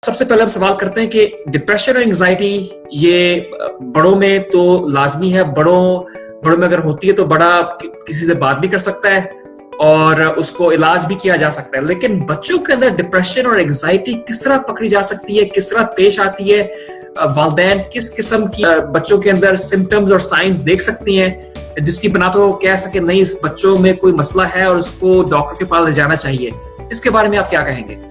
सबसे पहले हम सवाल करते हैं कि डिप्रेशन और एंजाइटी ये बड़ों में तो लाजमी है, बड़ों में अगर होती है तो बड़ा किसी से बात भी कर सकता है और उसको इलाज भी किया जा सकता है, लेकिन बच्चों के अंदर डिप्रेशन और एंजाइटी किस तरह पकड़ी जा सकती है, किस तरह पेश आती है, वालिदैन किस किस्म की बच्चों के अंदर सिम्टम्स और साइंस देख सकती हैं जिसकी बना पर वो कह सके नहीं इस बच्चों में कोई मसला है और उसको डॉक्टर के पास ले जाना चाहिए, इसके बारे में आप क्या कहेंगे?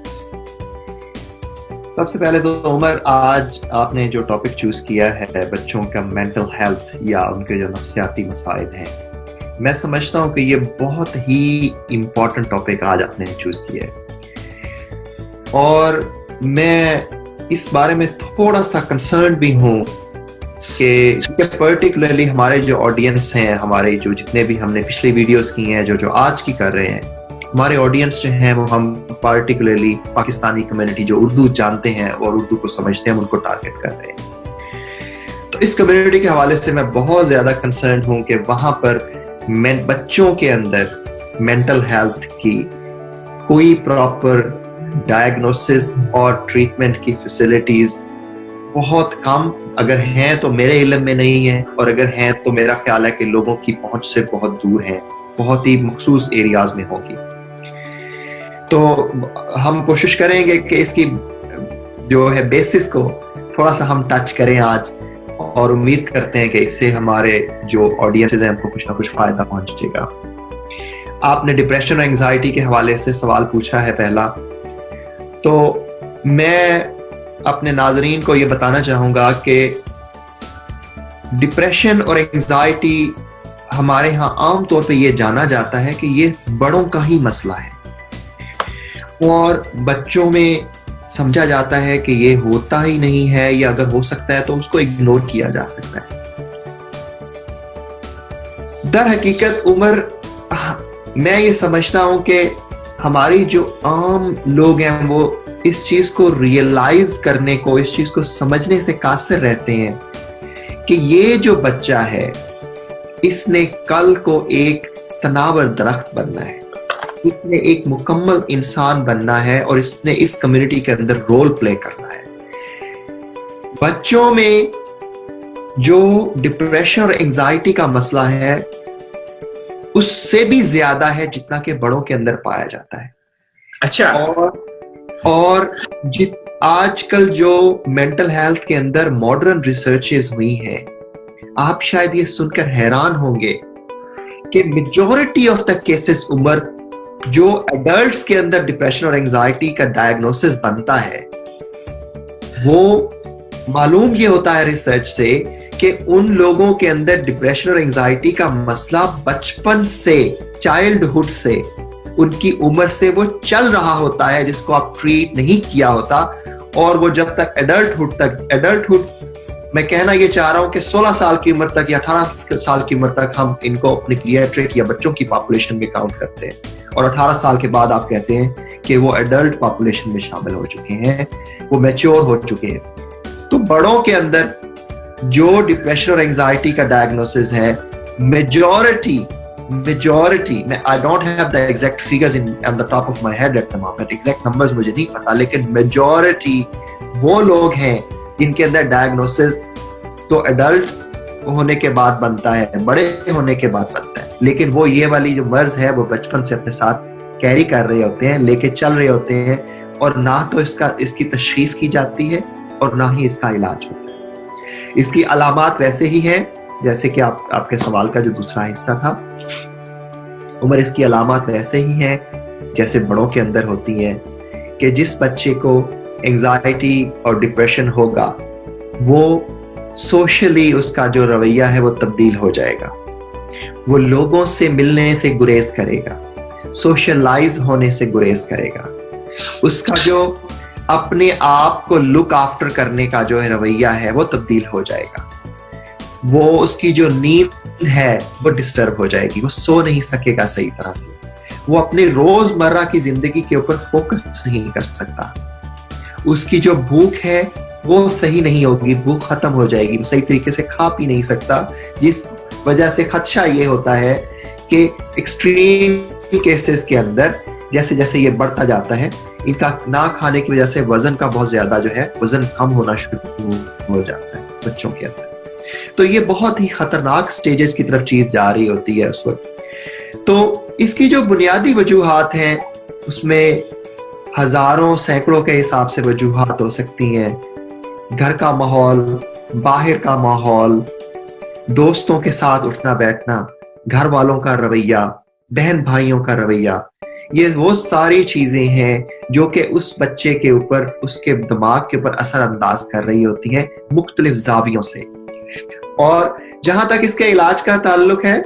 सबसे पहले तो उमर, आज आपने जो टॉपिक चूज किया है बच्चों का मेंटल हेल्थ या उनके जो नफ्सियाती मसाइल हैं, मैं समझता हूँ कि ये बहुत ही इम्पोर्टेंट टॉपिक आज आपने चूज किया है और मैं इस बारे में थोड़ा सा कंसर्न भी हूँ कि पर्टिकुलरली हमारे जो ऑडियंस हैं, हमारे जो जितने भी हमने पिछली वीडियोस की हैं, जो आज की कर रहे हैं, हमारे ऑडियंस जो हैं वो हम पार्टिकुलरली पाकिस्तानी कम्युनिटी जो उर्दू जानते हैं और उर्दू को समझते हैं उनको टारगेट कर रहे हैं। तो इस कम्युनिटी के हवाले से मैं बहुत ज़्यादा कंसर्न हूँ कि वहाँ पर बच्चों के अंदर मेंटल हेल्थ की कोई प्रॉपर डायग्नोसिस और ट्रीटमेंट की फैसिलिटीज़ बहुत कम, अगर हैं तो मेरे इल्म में नहीं है, और अगर हैं तो मेरा ख्याल है कि लोगों की पहुंच से बहुत दूर हैं, बहुत ही मखसूस एरियाज में होगी। तो हम कोशिश करेंगे कि इसकी जो है बेसिस को थोड़ा सा हम टच करें आज, और उम्मीद करते हैं कि इससे हमारे जो ऑडियंसेस हैं उनको कुछ ना कुछ फायदा पहुंचेगा। आपने डिप्रेशन और एंजाइटी के हवाले से सवाल पूछा है पहला, तो मैं अपने नाजरीन को ये बताना चाहूंगा कि डिप्रेशन और एंजाइटी हमारे यहाँ आम तौर पे ये जाना जाता है कि ये बड़ों का ही मसला है और बच्चों में समझा जाता है कि ये होता ही नहीं है, या अगर हो सकता है तो उसको इग्नोर किया जा सकता है। दर हकीकत उमर, मैं ये समझता हूं कि हमारी जो आम लोग हैं वो इस चीज को रियलाइज करने को, इस चीज को समझने से कासिर रहते हैं कि ये जो बच्चा है इसने कल को एक तनावर दरख्त बनना है, इसने एक मुकम्मल इंसान बनना है और इसने इस कम्युनिटी के अंदर रोल प्ले करना है। बच्चों में जो डिप्रेशन और एंजाइटी का मसला है उससे भी ज्यादा है जितना कि बड़ों के अंदर पाया जाता है। अच्छा। और आजकल जो मेंटल हेल्थ के अंदर मॉडर्न रिसर्चेस हुई हैं, आप शायद ये सुनकर हैरान होंगे कि मेजॉरिटी ऑफ द केसेस उमर जो एडल्ट्स के अंदर डिप्रेशन और एंजाइटी का डायग्नोसिस बनता है, वो मालूम ये होता है रिसर्च से कि उन लोगों के अंदर डिप्रेशन और एंजाइटी का मसला बचपन से, चाइल्डहुड से, उनकी उम्र से वो चल रहा होता है, जिसको आप ट्रीट नहीं किया होता, और वो जब तक एडल्टहुड मैं कहना ये चाह रहा हूं कि 16 साल की उम्र तक या 18 साल की उम्र तक हम इनको अपनी पीडियाट्रिक या बच्चों की पॉपुलेशन में काउंट करते हैं, और 18 साल के बाद आप कहते हैं कि वो एडल्ट पॉपुलेशन में शामिल हो चुके हैं, वो मैच्योर हो चुके हैं। तो बड़ों के अंदर जो डिप्रेशन और एंजाइटी का डायग्नोसिस है, मेजॉरिटी मैं I don't have the exact figures on the top of my head at the moment, exact numbers मुझे नहीं पता, लेकिन मेजॉरिटी वो लोग हैं जिनके अंदर डायग्नोसिस तो एडल्ट होने के बाद बनता है, बड़े होने के बाद बनता है, लेकिन वो ये वाली जो मर्ज है वो बचपन से अपने साथ कैरी कर रहे होते हैं, लेके चल रहे होते हैं, और ना तो इसकी तशखीस की जाती है और ना ही इसका इलाज होता है। इसकी अलामात वैसे ही हैं जैसे कि आपके सवाल का जो दूसरा हिस्सा था उमर, इसकी अलामात वैसे ही हैं जैसे बड़ों के अंदर होती हैं कि जिस बच्चे को एंजाइटी और डिप्रेशन होगा वो सोशली उसका जो रवैया है वो तब्दील हो जाएगा, वो लोगों से मिलने से गुरेज करेगा, सोशलाइज होने से गुरेज करेगा, उसका जो अपने आप को लुक आफ्टर करने का जो है रवैया है वो तब्दील हो जाएगा, वो उसकी जो नींद है वो डिस्टर्ब हो जाएगी, वो सो नहीं सकेगा सही तरह से, वो अपने रोजमर्रा की जिंदगी के ऊपर फोकस नहीं कर सकता, उसकी जो भूख है वो सही नहीं होगी, भूख खत्म हो जाएगी, वो सही तरीके से खा पी नहीं सकता, जिस वजह से खदशा ये होता है कि एक्सट्रीम केसेस के अंदर जैसे जैसे ये बढ़ता जाता है, इनका ना खाने की वजह से वजन का बहुत ज्यादा जो है वजन कम होना शुरू हो जाता है बच्चों के अंदर। तो ये बहुत ही खतरनाक स्टेजेस की तरफ चीज जा रही होती है उस वक्त। तो इसकी जो बुनियादी वजूहात हैं उसमें हजारों सैकड़ों के हिसाब से वजूहात हो सकती हैं। घर का माहौल, बाहर का माहौल, दोस्तों के साथ उठना बैठना, घर वालों का रवैया, बहन भाइयों का रवैया, ये वो सारी चीजें हैं जो कि उस बच्चे के ऊपर, उसके दिमाग के ऊपर असर अंदाज कर रही होती हैं मुख्तलिफ जावियों से। और जहां तक इसके इलाज का ताल्लुक है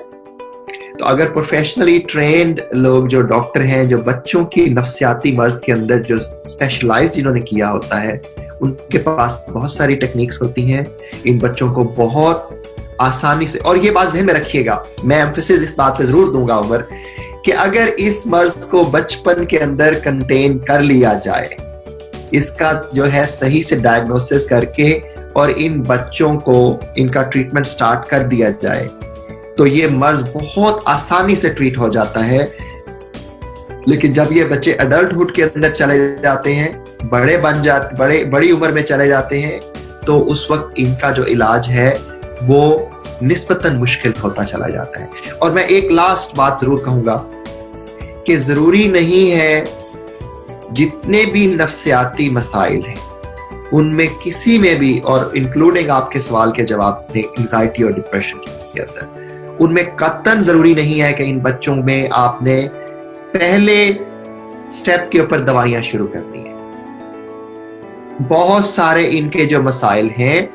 तो अगर प्रोफेशनली ट्रेंड लोग जो डॉक्टर हैं, जो बच्चों की नफ्सियाती मर्ज के अंदर जो स्पेशलाइज जिन्होंने किया होता है, उनके पास बहुत सारी टेक्निक्स होती हैं इन बच्चों को बहुत आसानी से। और ये बात ज़हन में रखिएगा, मैं एम्फेसिस इस बात पे जरूर दूंगा उमर, कि अगर इस मर्ज को बचपन के अंदर कंटेन कर लिया जाए, इसका जो है सही से डायग्नोसिस करके और इन बच्चों को इनका ट्रीटमेंट स्टार्ट कर दिया जाए, तो ये मर्ज बहुत आसानी से ट्रीट हो जाता है। लेकिन जब ये बच्चे अडल्टहुड के अंदर चले जाते हैं, बड़ी उम्र में चले जाते हैं, तो उस वक्त इनका जो इलाज है वो निस्बतन मुश्किल होता चला जाता है। और मैं एक लास्ट बात जरूर कहूंगा कि जरूरी नहीं है जितने भी नफ्सियाती मसाइल हैं उनमें किसी में भी, और इंक्लूडिंग आपके सवाल के जवाब में एंजाइटी और डिप्रेशन के अंदर, उनमें कतई जरूरी नहीं है कि इन बच्चों में आपने पहले स्टेप के ऊपर दवाइयां शुरू करनी है। बहुत सारे इनके जो मसाइल हैं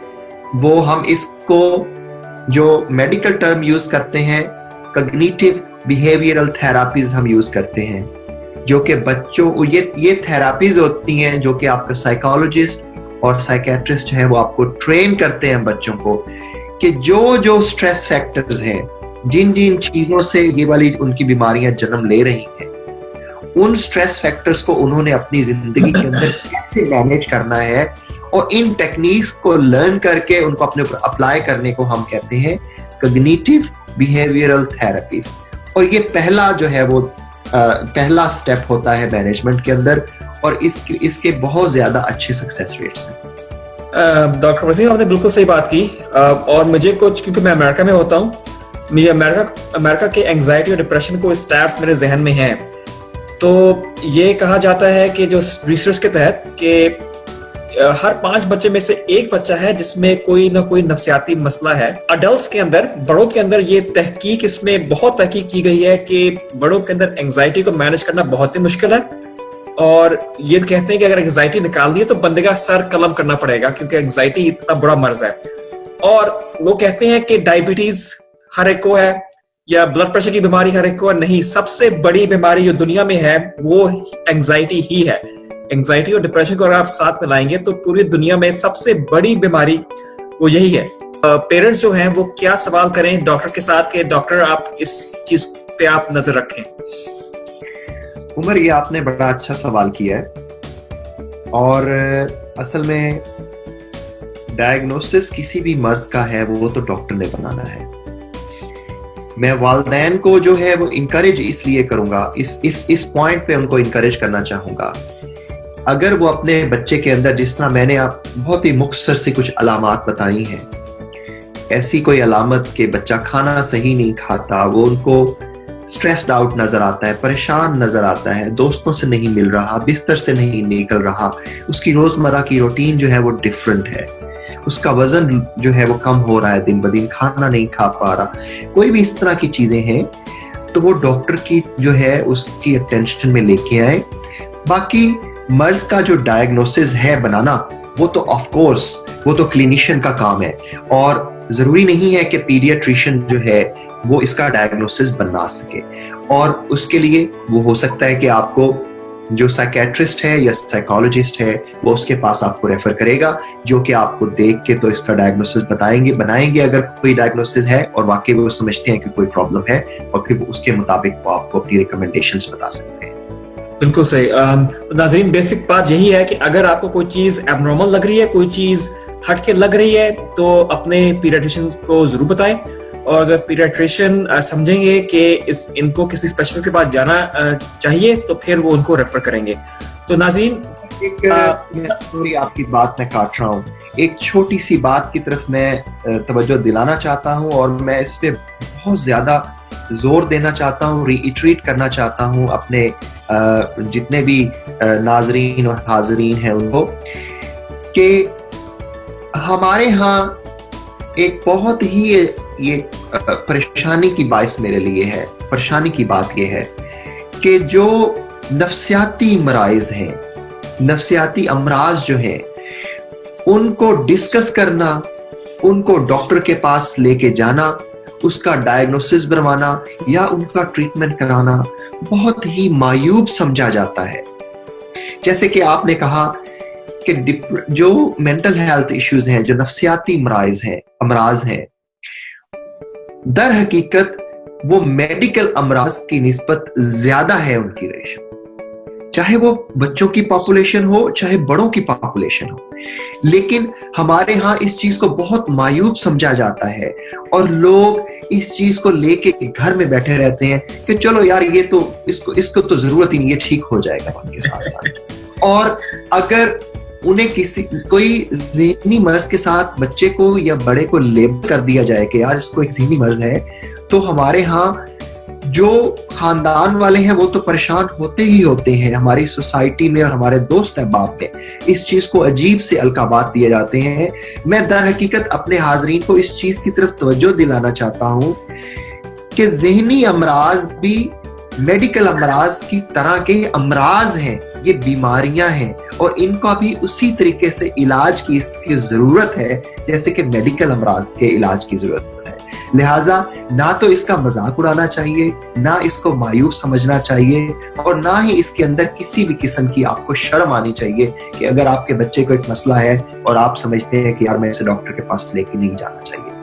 वो हम इसको जो मेडिकल टर्म यूज करते हैं कॉग्निटिव बिहेवियरल थेरापीज हम यूज करते हैं, जो कि बच्चों ये थेरापीज होती हैं जो कि आपका साइकोलॉजिस्ट और साइकेट्रिस्ट है वो आपको ट्रेन करते हैं बच्चों को कि जो स्ट्रेस फैक्टर्स हैं, जिन चीजों से ये वाली उनकी बीमारियां जन्म ले रही हैं, उन स्ट्रेस फैक्टर्स को उन्होंने अपनी जिंदगी के अंदर कैसे मैनेज करना है, और इन टेक्निक्स को लर्न करके उनको अपने ऊपर अप्लाई करने को हम कहते हैं कॉग्निटिव बिहेवियरल थेरेपीज। और ये पहला जो है वो पहला स्टेप होता है मैनेजमेंट के अंदर, और इसके बहुत ज्यादा अच्छे सक्सेस रेट्स हैं। डॉक्टर वसीम, आपने बिल्कुल सही बात की। और मुझे कुछ, क्योंकि मैं अमेरिका में होता हूँ, मुझे अमेरिका के एंजाइटी और डिप्रेशन को स्टैट्स मेरे जहन में हैं। तो ये कहा जाता है कि जो रिसर्च के तहत कि हर 5 बच्चे में से 1 बच्चा है जिसमें कोई ना कोई नफ्सियाती मसला है। अडल्ट्स के अंदर, बड़ों के अंदर ये तहकीक, इसमें बहुत तहकीक की गई है कि बड़ों के अंदर एंजाइटी को मैनेज करना बहुत ही मुश्किल है। और ये कहते हैं कि अगर एंजाइटी निकाल दी तो बंदे का सर कलम करना पड़ेगा, क्योंकि एंजाइटी इतना बड़ा मर्ज है। और लोग कहते हैं कि डायबिटीज हर एक को है या ब्लड प्रेशर की बीमारी हर एक को है। नहीं, सबसे बड़ी बीमारी जो दुनिया में है वो एंजाइटी ही है। एंजाइटी और डिप्रेशन को अगर आप साथ में लाएंगे तो पूरी दुनिया में सबसे बड़ी बीमारी वो यही है। पेरेंट्स जो हैं वो क्या सवाल करें डॉक्टर के साथ कि डॉक्टर आप इस चीज पे आप नजर रखें। उमर, ये आपने बड़ा अच्छा सवाल किया है, और असल में डायग्नोसिस किसी भी मर्ज का है वो तो डॉक्टर ने बनाना है। मैं वालिदैन को जो है वो इंकरेज इसलिए करूंगा, इस पॉइंट पे उनको इंकरेज करना चाहूंगा, अगर वो अपने बच्चे के अंदर, जिस तरह मैंने आप बहुत ही मुख्तसर सी कुछ अलामत बताई हैं, ऐसी कोई अलामत कि बच्चा खाना सही नहीं खाता, वो उनको स्ट्रेस्ड आउट नजर आता है, परेशान नजर आता है, दोस्तों से नहीं मिल रहा, बिस्तर से नहीं निकल रहा, उसकी रोजमर्रा की रूटीन जो है वो डिफरेंट है, उसका वजन जो है वो कम हो रहा है दिन ब दिन, खाना नहीं खा पा रहा, कोई भी इस तरह की चीजें हैं, तो वो डॉक्टर की जो है उसकी अटेंशन में लेके आए। बाकी मर्ज का जो डायग्नोसिस है बनाना, वो तो ऑफ कोर्स वो तो क्लिनिशियन का काम है, और जरूरी नहीं है कि पीडियाट्रिशियन जो है वो इसका डायग्नोसिस बना सके। और उसके लिए वो हो सकता है कि आपको जो साइकेट्रिस्ट है या साइकोलॉजिस्ट है वो उसके पास आपको रेफर करेगा, जो कि आपको देख के तो इसका डायग्नोसिस बनाएंगे अगर कोई डायग्नोसिस है और वाकई वो समझते हैं कि कोई प्रॉब्लम है, और फिर वो उसके मुताबिक वो आपको अपनी रिकमेंडेशंस बता सकते हैं। बिल्कुल सही। नाज़रीन, बेसिक बात यही है कि अगर आपको कोई चीज एबनॉर्मल लग रही है, कोई चीज हट के लग रही है, तो अपने पीडियाट्रिशियन को जरूर बताएं। और अगर पीडियाट्रिशियन समझेंगे कि इनको किसी स्पेशलिस्ट के पास जाना चाहिए तो फिर वो उनको रेफर करेंगे। तो नाज़रीन, सॉरी आपकी बात मैं काट रहा हूँ, एक छोटी सी बात की तरफ मैं तवज्जो दिलाना चाहता हूँ और मैं इस पे बहुत ज्यादा जोर देना चाहता हूँ, रीइटरेट करना चाहता हूँ अपने जितने भी नाजरीन और हाजरीन हैं उनको, कि हमारे यहाँ एक बहुत ही ये परेशानी की बाइस मेरे लिए है, परेशानी की बात ये है कि जो नफ्सियाती मराइज हैं, नफ्सियाती अमराज जो हैं, उनको डिस्कस करना, उनको डॉक्टर के पास लेके जाना, उसका डायग्नोसिस बनवाना या उनका ट्रीटमेंट कराना बहुत ही मायूब समझा जाता है। जैसे कि आपने कहा कि जो मेंटल हेल्थ इश्यूज हैं, जो नफ्सियाती अमराज हैं, दर हकीकत वो मेडिकल अमराज की निस्बत ज्यादा है उनकी रेशो, चाहे वो बच्चों की पॉपुलेशन हो चाहे बड़ों की पॉपुलेशन हो। लेकिन हमारे यहाँ इस चीज को बहुत मायूब समझा जाता है और लोग इस चीज को लेके घर में बैठे रहते हैं कि चलो यार ये तो इसको तो जरूरत ही नहीं, ये ठीक हो जाएगा उनके साथ साथ। और अगर उन्हें कोई ज़हनी मर्ज के साथ बच्चे को या बड़े को लेबल कर दिया जाए कि यार इसको एक ज़हनी मर्ज है, तो हमारे यहाँ जो खानदान वाले हैं वो तो परेशान होते ही होते हैं, हमारी सोसाइटी में और हमारे दोस्त अहबाब में इस चीज को अजीब से अलकाबात दिए जाते हैं। मैं दर हकीकत अपने हाजरीन को इस चीज की तरफ तवज्जो दिलाना चाहता हूँ कि ज़हनी अमराज भी मेडिकल अमराज की तरह के अमराज हैं, ये बीमारियां हैं और इनका भी उसी तरीके से इलाज की इसकी जरूरत है जैसे कि मेडिकल अमराज के इलाज की जरूरत है। लिहाजा ना तो इसका मजाक उड़ाना चाहिए, ना इसको मायूब समझना चाहिए और ना ही इसके अंदर किसी भी किस्म की आपको शर्म आनी चाहिए कि अगर आपके बच्चे को एक मसला है और आप समझते हैं कि यार मैं इसे डॉक्टर के पास लेके नहीं जाना चाहिए।